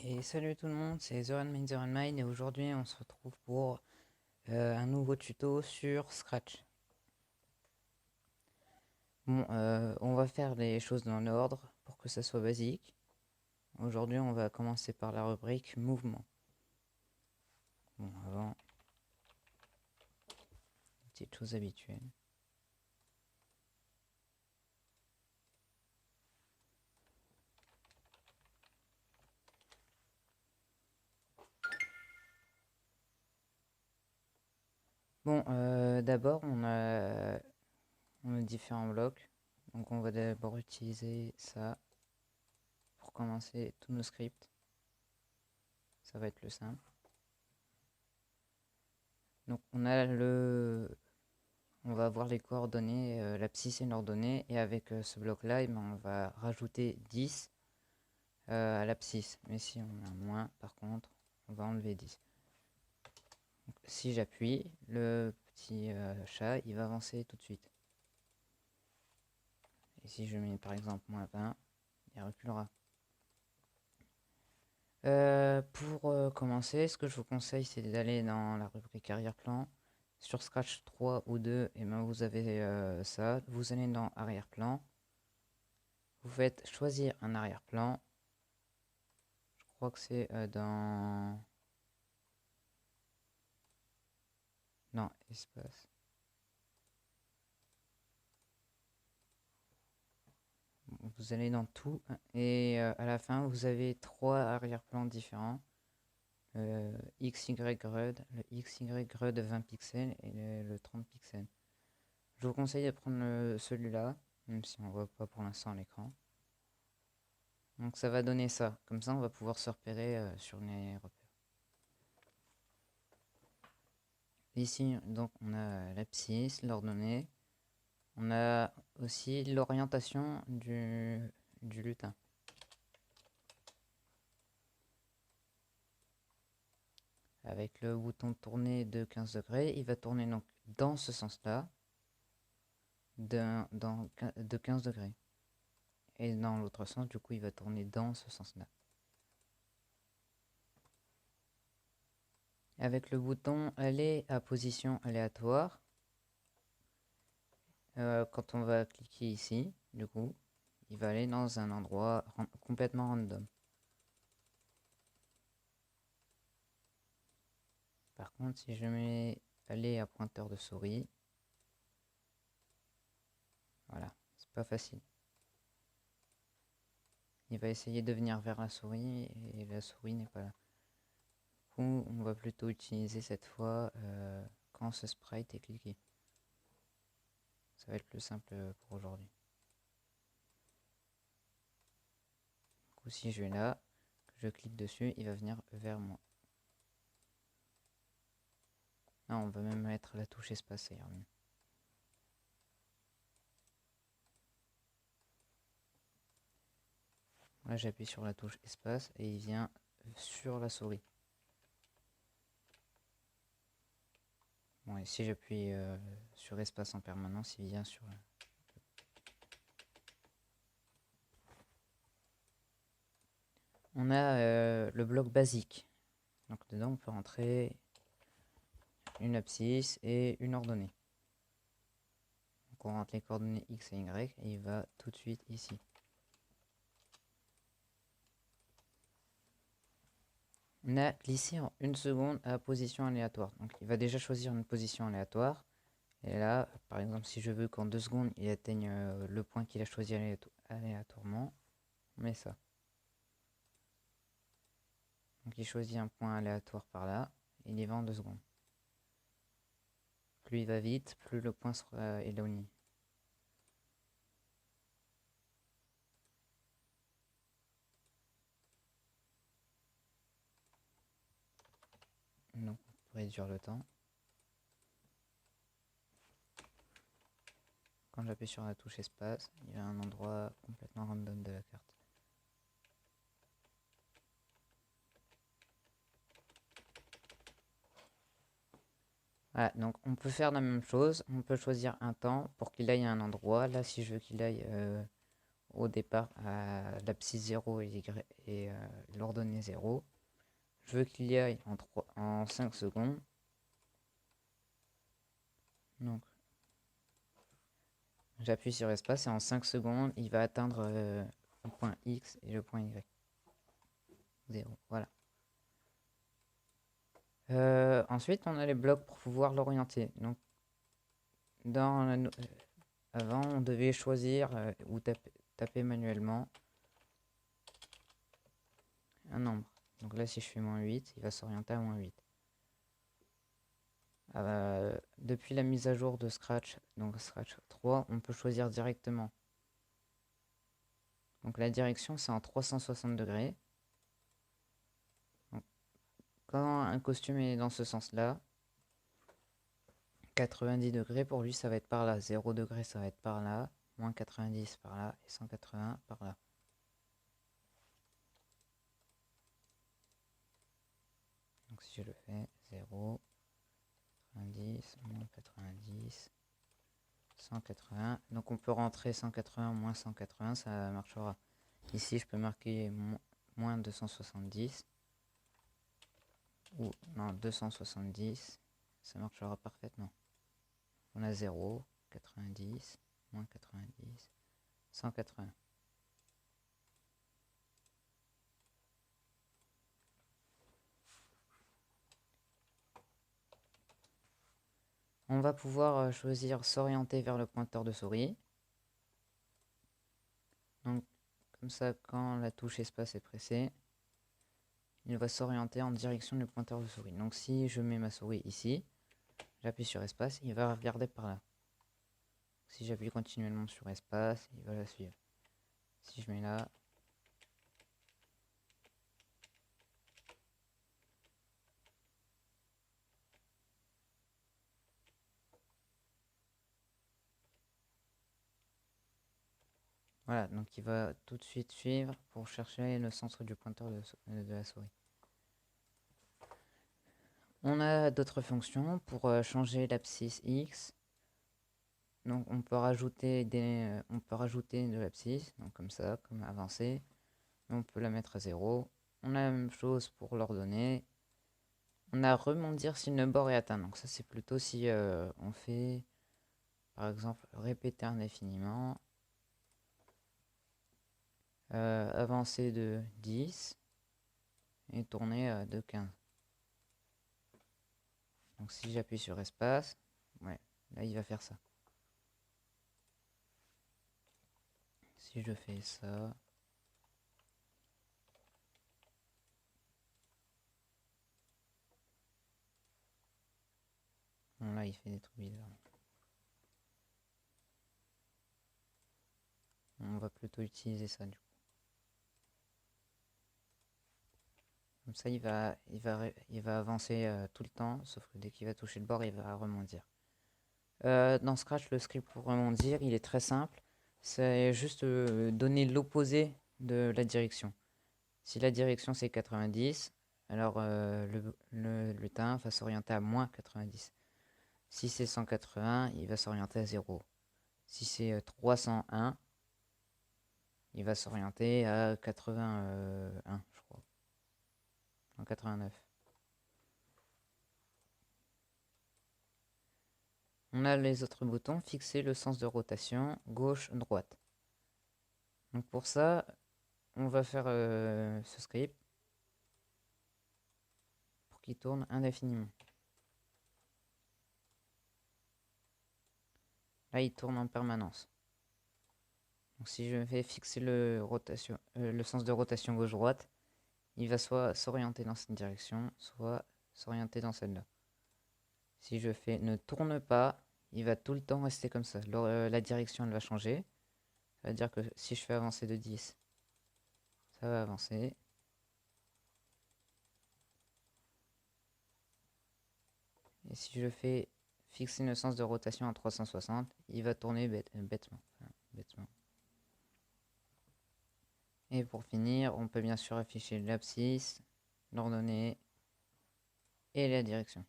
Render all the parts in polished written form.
Et salut tout le monde, c'est The Mine et aujourd'hui on se retrouve pour un nouveau tuto sur Scratch. Bon, on va faire les choses dans l'ordre pour que ça soit basique. Aujourd'hui on va commencer par la rubrique mouvement. Bon, avant, petites choses habituelles. Bon, d'abord on a différents blocs. Donc on va d'abord utiliser ça pour commencer tous nos scripts. Ça va être le simple. Donc on va avoir les coordonnées, l'abscisse et l'ordonnée, et avec ce bloc-là, on va rajouter 10 à l'abscisse. Mais si on a moins, par contre, on va enlever 10. Donc, si j'appuie, le petit chat, il va avancer tout de suite. Et si je mets par exemple moins 20, il reculera. Pour commencer, ce que je vous conseille, c'est d'aller dans la rubrique arrière-plan. Sur Scratch 3 ou 2, et ben vous avez ça. Vous allez dans arrière-plan. Vous faites choisir un arrière-plan. Je crois que c'est dans... Non, espace. Vous allez dans tout et à la fin vous avez trois arrière-plans différents. XY GRUD, le XY GRUD 20 pixels et le 30 pixels. Je vous conseille de prendre celui-là, même si on ne voit pas pour l'instant à l'écran. Donc ça va donner ça. Comme ça on va pouvoir se repérer sur les repères. Ici donc on a l'abscisse, l'ordonnée. On a aussi l'orientation du lutin. Avec le bouton tourner de 15 degrés, il va tourner donc dans ce sens-là, de 15 degrés. Et dans l'autre sens, du coup, il va tourner dans ce sens-là. Avec le bouton aller à position aléatoire, quand on va cliquer ici, du coup, il va aller dans un endroit complètement random. Par contre, si je mets aller à pointeur de souris, voilà, c'est pas facile. Il va essayer de venir vers la souris et la souris n'est pas là. Du coup, on va plutôt utiliser cette fois quand ce sprite est cliqué. Ça va être plus simple pour aujourd'hui. Du coup, si je vais là, que je clique dessus, il va venir vers moi. Non, on va même mettre la touche espace, ça ira mieux. Là, j'appuie sur la touche espace et il vient sur la souris. Bon, et si j'appuie sur espace en permanence, il vient sur... On a le bloc basique. Donc dedans, on peut rentrer une abscisse et une ordonnée. Donc on rentre les coordonnées X et Y et il va tout de suite ici. On a glissé en une seconde à position aléatoire. Donc il va déjà choisir une position aléatoire. Et là, par exemple, si je veux qu'en 2 secondes, il atteigne le point qu'il a choisi aléatoirement, on met ça. Donc il choisit un point aléatoire par là, et il y va en 2 secondes. Plus il va vite, plus le point sera éloigné. Donc pour réduire le temps. Quand j'appuie sur la touche espace, il y a un endroit complètement random de la carte. Voilà, donc on peut faire la même chose, on peut choisir un temps pour qu'il aille à un endroit. Là, si je veux qu'il aille au départ à l'abscisse 0 et l'ordonnée 0. Je veux qu'il y aille en 5 secondes. Donc, j'appuie sur espace et en 5 secondes, il va atteindre le point X et le point Y. 0, voilà. Ensuite, on a les blocs pour pouvoir l'orienter. Donc, avant, on devait choisir ou taper manuellement un nombre. Donc là, si je fais -8, il va s'orienter à -8. Depuis la mise à jour de Scratch, donc Scratch 3, on peut choisir directement. Donc la direction, c'est en 360 degrés. Donc, quand un costume est dans ce sens-là, 90 degrés, pour lui, ça va être par là. 0 degré, ça va être par là. Moins 90 par là. Et 180 par là. Donc si je le fais, 0, 90, moins 90, 180. Donc on peut rentrer 180, moins 180, ça marchera. Ici, je peux marquer moins 270. Ou non, 270. Ça marchera parfaitement. On a 0, 90, moins 90, 180. On va pouvoir choisir s'orienter vers le pointeur de souris. Donc, comme ça, quand la touche espace est pressée, il va s'orienter en direction du pointeur de souris. Donc, si je mets ma souris ici, j'appuie sur espace, il va regarder par là. Si j'appuie continuellement sur espace, il va la suivre. Si je mets là, voilà, donc il va tout de suite suivre pour chercher le centre du pointeur de la souris. On a d'autres fonctions pour changer l'abscisse X. Donc on peut rajouter de l'abscisse, donc comme ça, comme avancé. On peut la mettre à 0. On a la même chose pour l'ordonnée. On a rebondir si le bord est atteint. Donc ça c'est plutôt si on fait par exemple répéter indéfiniment. Avancer de 10 et tourner de 15. Donc si j'appuie sur espace, ouais, là il va faire ça. Si je fais ça, bon, là il fait des trucs bizarres. On va plutôt utiliser ça du coup. Comme ça il va avancer tout le temps, sauf que dès qu'il va toucher le bord, il va rebondir. Dans Scratch, le script pour rebondir, il est très simple. C'est juste donner l'opposé de la direction. Si la direction c'est 90, alors le lutin va s'orienter à moins 90. Si c'est 180, il va s'orienter à 0. Si c'est 301, il va s'orienter à 81, je crois. En 89. On a les autres boutons, fixer le sens de rotation, gauche, droite. Donc pour ça, on va faire ce script pour qu'il tourne indéfiniment. Là, il tourne en permanence. Donc si je fais fixer le sens de rotation gauche-droite, il va soit s'orienter dans cette direction, soit s'orienter dans celle-là. Si je fais ne tourne pas, il va tout le temps rester comme ça. La direction, elle va changer. Ça veut dire que si je fais avancer de 10, ça va avancer. Et si je fais fixer le sens de rotation à 360, il va tourner bêtement. Bêtement. Et pour finir, on peut bien sûr afficher l'abscisse, l'ordonnée et la direction.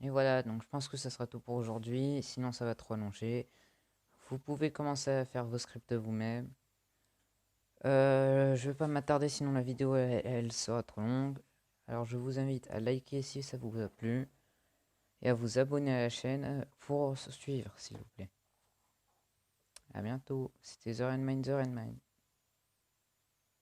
Et voilà, donc je pense que ça sera tout pour aujourd'hui, sinon ça va trop allonger. Vous pouvez commencer à faire vos scripts vous-même. Je vais pas m'attarder, sinon la vidéo elle sera trop longue. Alors je vous invite à liker si ça vous a plu et à vous abonner à la chaîne pour se suivre, s'il vous plaît. À bientôt, c'était The Rain Mine, The Rain Mine.